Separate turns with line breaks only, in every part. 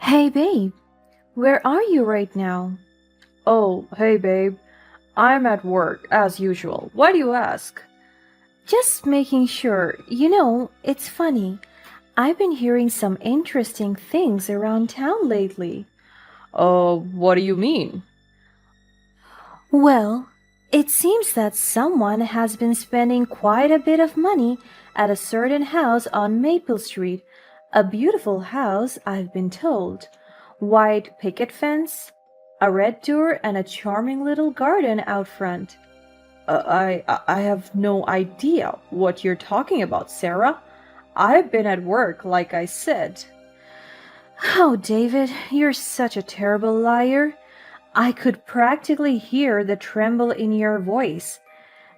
Hey babe, where are you right now?
Oh, hey babe. I'm at work, as usual. Why do you ask?
Just making sure. It's funny. I've been hearing some interesting things around town lately.
What do you mean?
Well, it seems that someone has been spending quite a bit of money at a certain house on Maple Street. A beautiful house, I've been told. White picket fence, a red door, and a charming little garden out front.
I have no idea what you're talking about, Sarah. I've been at work, like I said.
Oh, David, you're such a terrible liar. I could practically hear the tremble in your voice.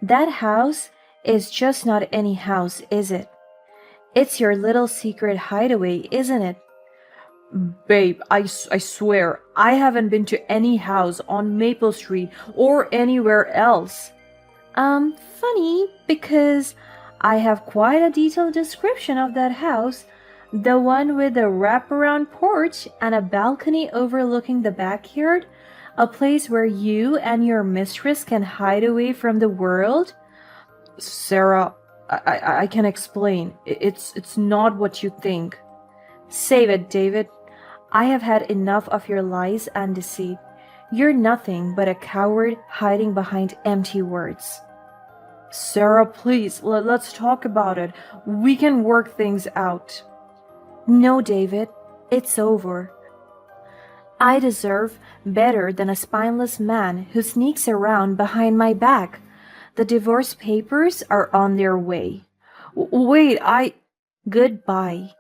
That house is just not any house, is it? It's your little secret hideaway, isn't it?
Babe, I swear, I haven't been to any house on Maple Street or anywhere else.
Funny, because I have quite a detailed description of that house. The one with the wraparound porch and a balcony overlooking the backyard. A place where you and your mistress can hide away from the world.
Sarah, I can explain. It's not what you think.
Save it, David. I have had enough of your lies and deceit. You're nothing but a coward hiding behind empty words.
Sarah, please, let's talk about it. We can work things out.
No, David, it's over. I deserve better than a spineless man who sneaks around behind my back. The divorce papers are on their way.
Wait,
Goodbye.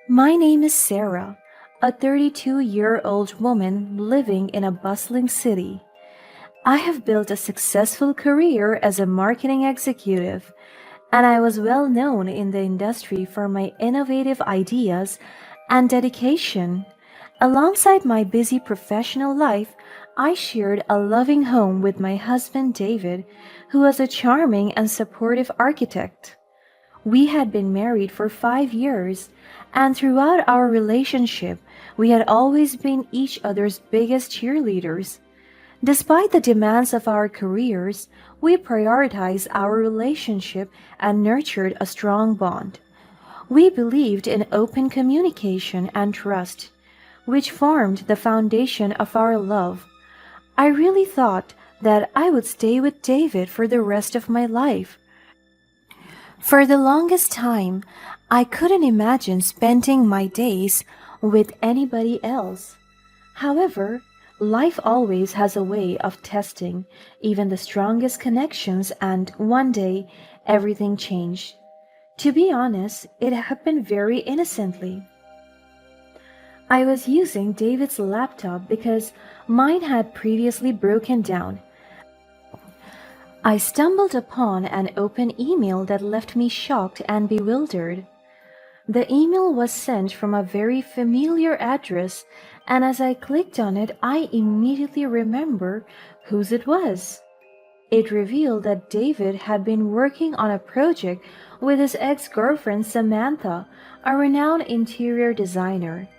My name is Sarah, a 32-year-old woman living in a bustling city. I have built a successful career as a marketing executive, and I was well known in the industry for my innovative ideas and dedication. Alongside my busy professional life, I shared a loving home with my husband David, who was a charming and supportive architect. We had been married for 5 years, and throughout our relationship, we had always been each other's biggest cheerleaders. Despite the demands of our careers, we prioritized our relationship and nurtured a strong bond. We believed in open communication and trust, which formed the foundation of our love. I really thought that I would stay with David for the rest of my life. For the longest time, I couldn't imagine spending my days with anybody else. However, life always has a way of testing even the strongest connections, and one day everything changed. To be honest, it happened very innocently. I was using David's laptop because mine had previously broken down. I stumbled upon an open email that left me shocked and bewildered. The email was sent from a very familiar address, and as I clicked on it, I immediately remembered whose it was. It revealed that David had been working on a project with his ex-girlfriend Samantha, a renowned interior designer.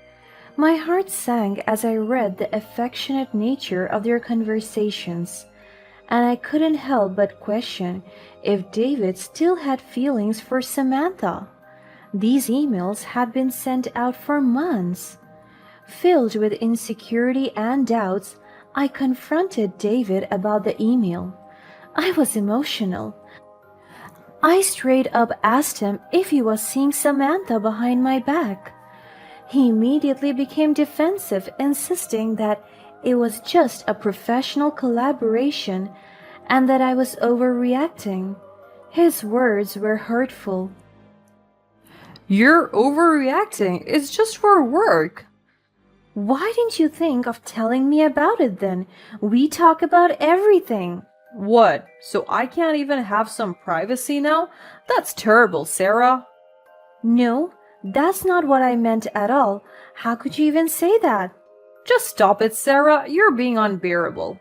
My heart sank as I read the affectionate nature of their conversations, and I couldn't help but question if David still had feelings for Samantha. These emails had been sent out for months. Filled with insecurity and doubts, I confronted David about the email. I was emotional. I straight up asked him if he was seeing Samantha behind my back. He immediately became defensive, insisting that it was just a professional collaboration and that I was overreacting. His words were hurtful.
you're overreacting. It's just for work.
Why didn't you think of telling me about it then? We talk about everything.
What? So I can't even have some privacy now? That's terrible, Sarah.
No, that's not what I meant at all. How could you even say that?
Just stop it, Sarah. You're being unbearable.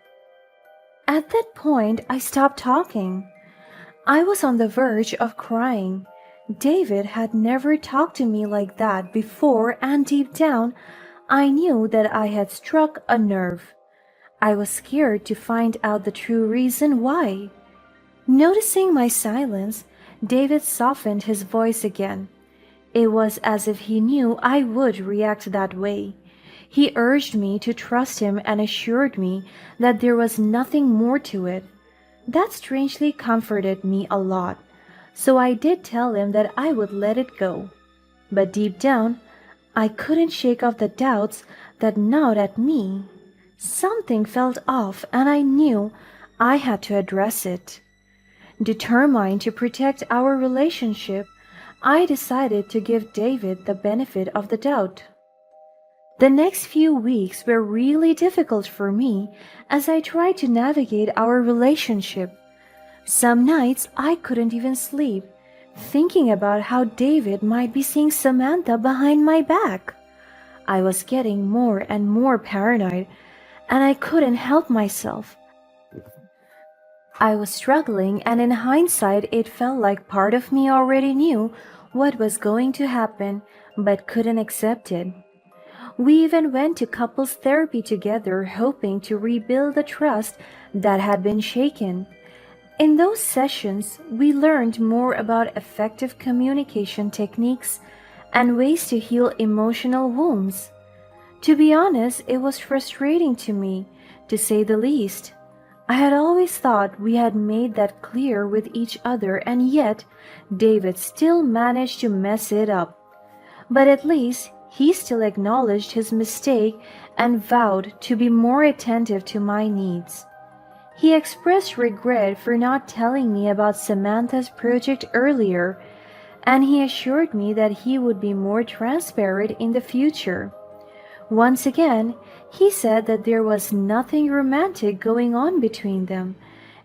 At that point, I stopped talking. I was on the verge of crying. David had never talked to me like that before, and deep down, I knew that I had struck a nerve. I was scared to find out the true reason why. Noticing my silence, David softened his voice again. It was as if he knew I would react that way. He urged me to trust him and assured me that there was nothing more to it. That strangely comforted me a lot, so I did tell him that I would let it go. But deep down, I couldn't shake off the doubts that gnawed at me. Something felt off, and I knew I had to address it. Determined to protect our relationship, I decided to give David the benefit of the doubt. The next few weeks were really difficult for me as I tried to navigate our relationship. Some nights I couldn't even sleep, thinking about how David might be seeing Samantha behind my back. I was getting more and more paranoid, and I couldn't help myself. I was struggling, and in hindsight, it felt like part of me already knew what was going to happen but couldn't accept it. We even went to couples therapy together, hoping to rebuild the trust that had been shaken. In those sessions, we learned more about effective communication techniques and ways to heal emotional wounds. To be honest, it was frustrating to me, to say the least. I had always thought we had made that clear with each other, and yet David still managed to mess it up. But at least he still acknowledged his mistake and vowed to be more attentive to my needs. He expressed regret for not telling me about Samantha's project earlier, and he assured me that he would be more transparent in the future. Once again, he said that there was nothing romantic going on between them.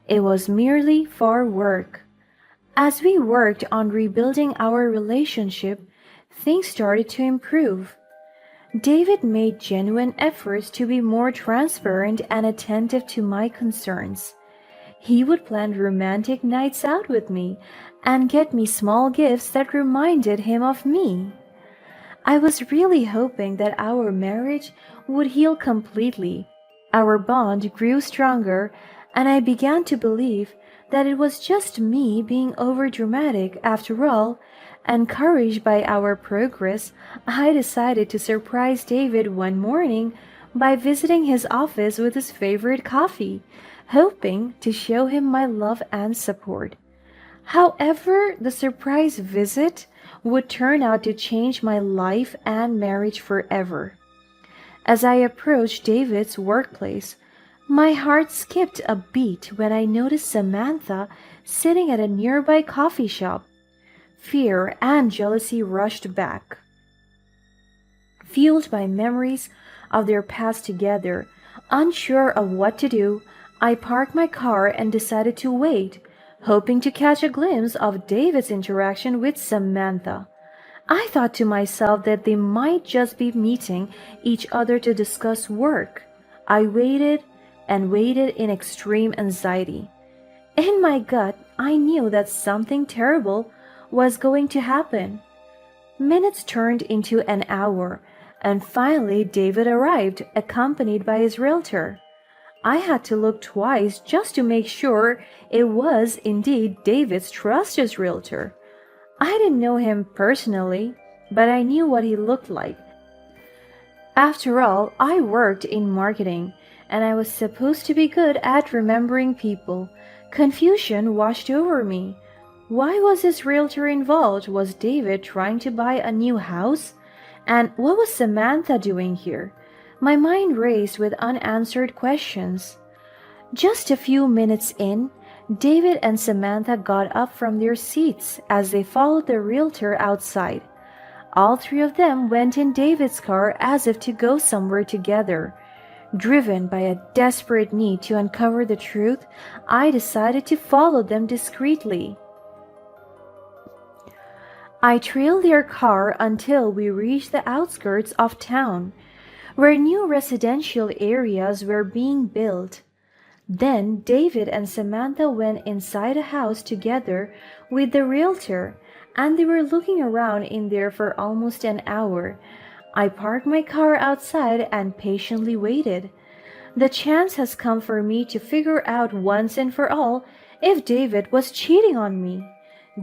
It was merely for work. As we worked on rebuilding our relationship, things started to improve. David made genuine efforts to be more transparent and attentive to my concerns. He would plan romantic nights out with me and get me small gifts that reminded him of me. I was really hoping that our marriage would heal completely. Our bond grew stronger, and I began to believe that it was just me being overdramatic. After all. Encouraged by our progress, I decided to surprise David one morning by visiting his office with his favorite coffee, hoping to show him my love and support. However, the surprise visit would turn out to change my life and marriage forever. As I approached David's workplace, my heart skipped a beat when I noticed Samantha sitting at a nearby coffee shop. Fear and jealousy rushed back. Fueled by memories of their past together, unsure of what to do, I parked my car and decided to wait, hoping to catch a glimpse of David's interaction with Samantha. I thought to myself that they might just be meeting each other to discuss work. I waited and waited in extreme anxiety. In my gut, I knew that something terrible was going to happen. Minutes turned into an hour, and finally David arrived, accompanied by his realtor. I had to look twice just to make sure it was indeed David's trusted realtor. I didn't know him personally, but I knew what he looked like. After all, I worked in marketing, and I was supposed to be good at remembering people. Confusion washed over me. Why was his realtor involved? Was David trying to buy a new house? And what was Samantha doing here? My mind raced with unanswered questions. Just a few minutes in, David and Samantha got up from their seats as they followed the realtor outside. All three of them went in David's car as if to go somewhere together. Driven by a desperate need to uncover the truth, I decided to follow them discreetly. I trailed their car until we reached the outskirts of town, where new residential areas were being built. Then David and Samantha went inside a house together with the realtor, and they were looking around in there for almost an hour. I parked my car outside and patiently waited. The chance has come for me to figure out once and for all if David was cheating on me.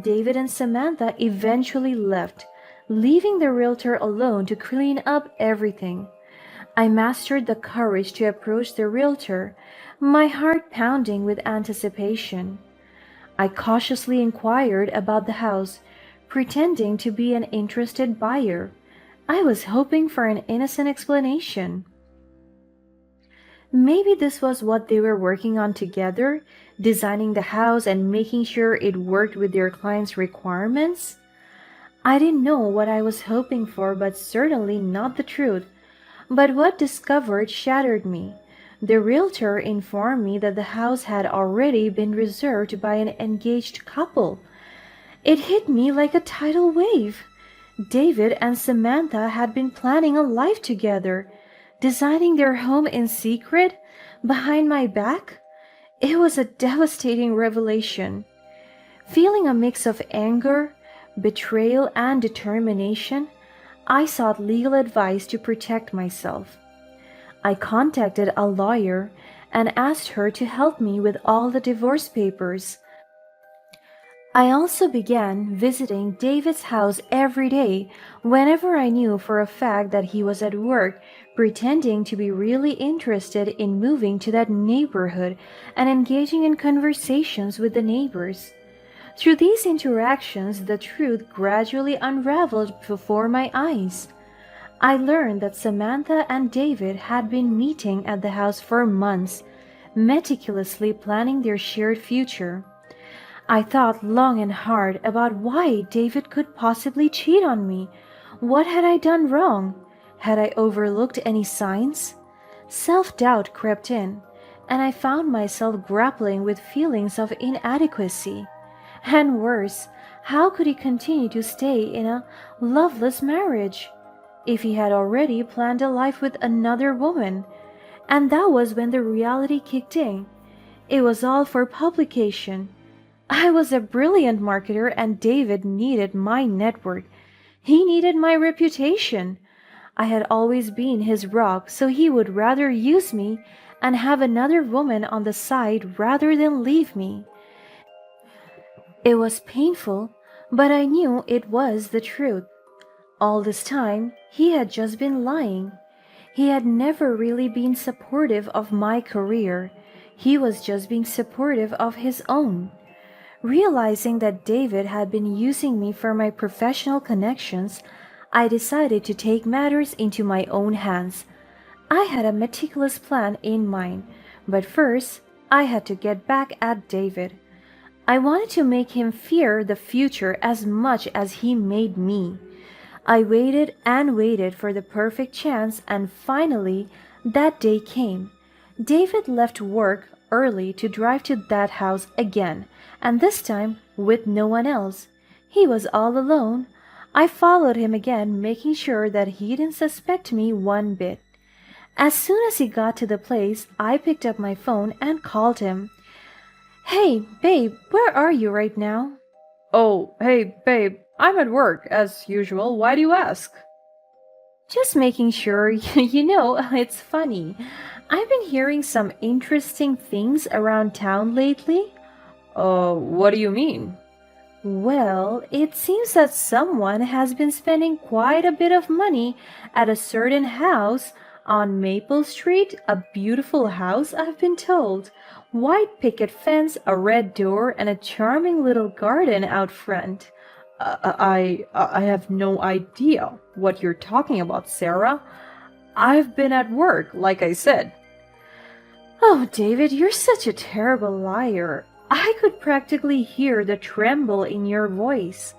David and Samantha eventually left, leaving the realtor alone to clean up everything. I mastered the courage to approach the realtor, my heart pounding with anticipation. I cautiously inquired about the house, pretending to be an interested buyer. I was hoping for an innocent explanation. Maybe this was what they were working on together, designing the house and making sure it worked with their client's requirements. I didn't know what I was hoping for, but certainly not the truth. But what discovered shattered me. The realtor informed me that the house had already been reserved by an engaged couple. It hit me like a tidal wave. David and Samantha had been planning a life together, designing their home in secret, behind my back. It was a devastating revelation. Feeling a mix of anger, betrayal, and determination, I sought legal advice to protect myself. I contacted a lawyer and asked her to help me with all the divorce papers. I also began visiting David's house every day whenever I knew for a fact that he was at work, pretending to be really interested in moving to that neighborhood and engaging in conversations with the neighbors. Through these interactions, the truth gradually unraveled before my eyes. I learned that Samantha and David had been meeting at the house for months, meticulously planning their shared future. I thought long and hard about why David could possibly cheat on me. What had I done wrong? Had I overlooked any signs? Self-doubt crept in, and I found myself grappling with feelings of inadequacy. And worse, how could he continue to stay in a loveless marriage if he had already planned a life with another woman? And that was when the reality kicked in. It was all for publication. I was a brilliant marketer and David needed my network. He needed my reputation. I had always been his rock, so he would rather use me and have another woman on the side rather than leave me. It was painful, but I knew it was the truth. All this time, he had just been lying. He had never really been supportive of my career. He was just being supportive of his own. Realizing that David had been using me for my professional connections, I decided to take matters into my own hands. I had a meticulous plan in mind, but first, I had to get back at David. I wanted to make him fear the future as much as he made me. I waited and waited for the perfect chance, and finally, that day came. David left work early to drive to that house again, and this time with no one else. He was all alone. I followed him again, making sure that he didn't suspect me one bit. As soon as he got to the place, I picked up my phone and called him. "Hey, babe, where are you right now?"
Oh, hey, babe, I'm at work, as usual. Why do you ask?
"Just making sure, it's funny. I've been hearing some interesting things around town lately."
What do you mean?
"Well, it seems that someone has been spending quite a bit of money at a certain house on Maple Street, a beautiful house, I've been told. White picket fence, a red door, and a charming little garden out front."
I have no idea what you're talking about, Sarah. I've been at work, like I said.
"Oh, David, you're such a terrible liar. I could practically hear the tremble in your voice.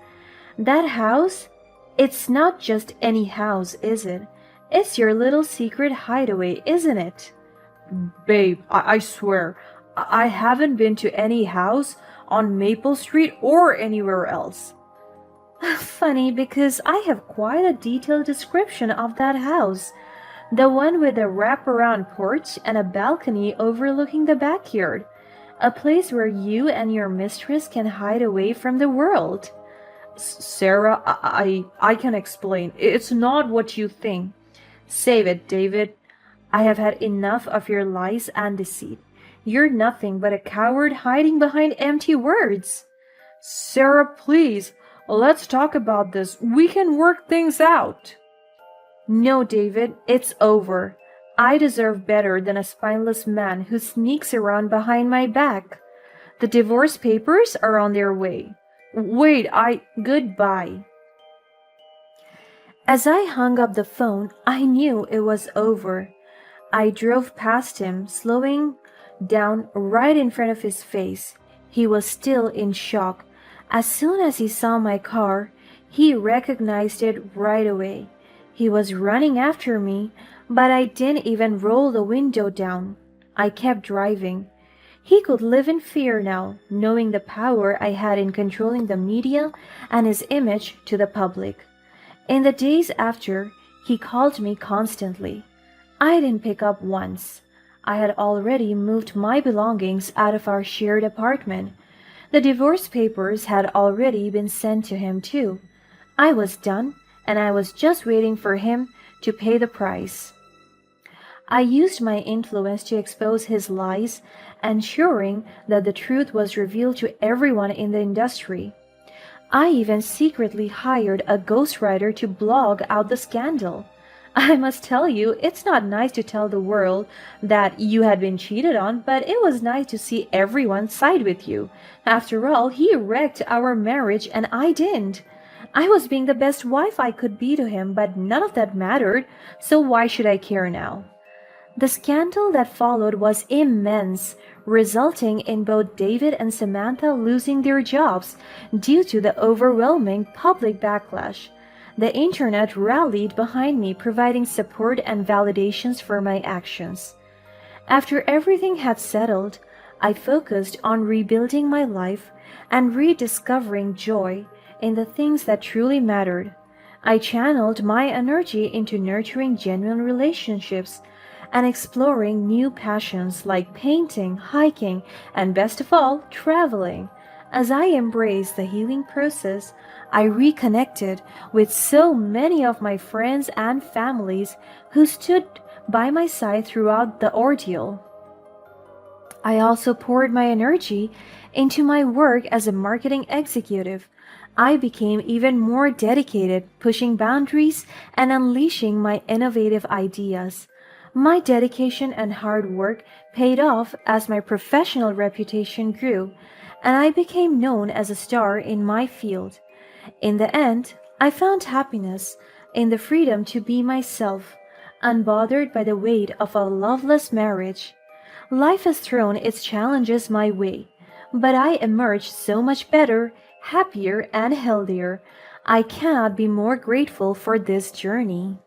That house? It's not just any house, is it? It's your little secret hideaway, isn't it?"
Babe, I swear, I haven't been to any house on Maple Street or anywhere else.
Funny, because I have quite a detailed description of that house. The one with a wraparound porch and a balcony overlooking the backyard. A place where you and your mistress can hide away from the world.
Sarah, I can explain. It's not what you think. Save it, David. I have had enough of your lies and deceit. You're nothing but a coward hiding behind empty words. Sarah, please, let's talk about this. We can work things out. No, David, it's over. I deserve better than a spineless man who sneaks around behind my back. The divorce papers are on their way. Wait, Goodbye. As I hung up the phone, I knew it was over. I drove past him, slowing down right in front of his face. He was still in shock. As soon as he saw my car, he recognized it right away. He was running after me, but I didn't even roll the window down. I kept driving. He could live in fear now, knowing the power I had in controlling the media and his image to the public. In the days after, he called me constantly. I didn't pick up once. I had already moved my belongings out of our shared apartment. The divorce papers had already been sent to him too. I was done, and I was just waiting for him to pay the price. I used my influence to expose his lies, ensuring that the truth was revealed to everyone in the industry. I even secretly hired a ghostwriter to blog out the scandal. I must tell you, it's not nice to tell the world that you had been cheated on, but it was nice to see everyone side with you. After all, he wrecked our marriage and I didn't. I was being the best wife I could be to him, but none of that mattered, so why should I care now? The scandal that followed was immense, resulting in both David and Samantha losing their jobs due to the overwhelming public backlash. The internet rallied behind me, providing support and validations for my actions. After everything had settled, I focused on rebuilding my life and rediscovering joy in the things that truly mattered. I channeled my energy into nurturing genuine relationships and exploring new passions like painting, hiking, and best of all, traveling. As I embraced the healing process, I reconnected with so many of my friends and families who stood by my side throughout the ordeal. I also poured my energy into my work as a marketing executive. I became even more dedicated, pushing boundaries and unleashing my innovative ideas. My dedication and hard work paid off as my professional reputation grew, and I became known as a star in my field. In the end, I found happiness in the freedom to be myself, unbothered by the weight of a loveless marriage. Life has thrown its challenges my way, but I emerged so much better, happier, and healthier. I cannot be more grateful for this journey.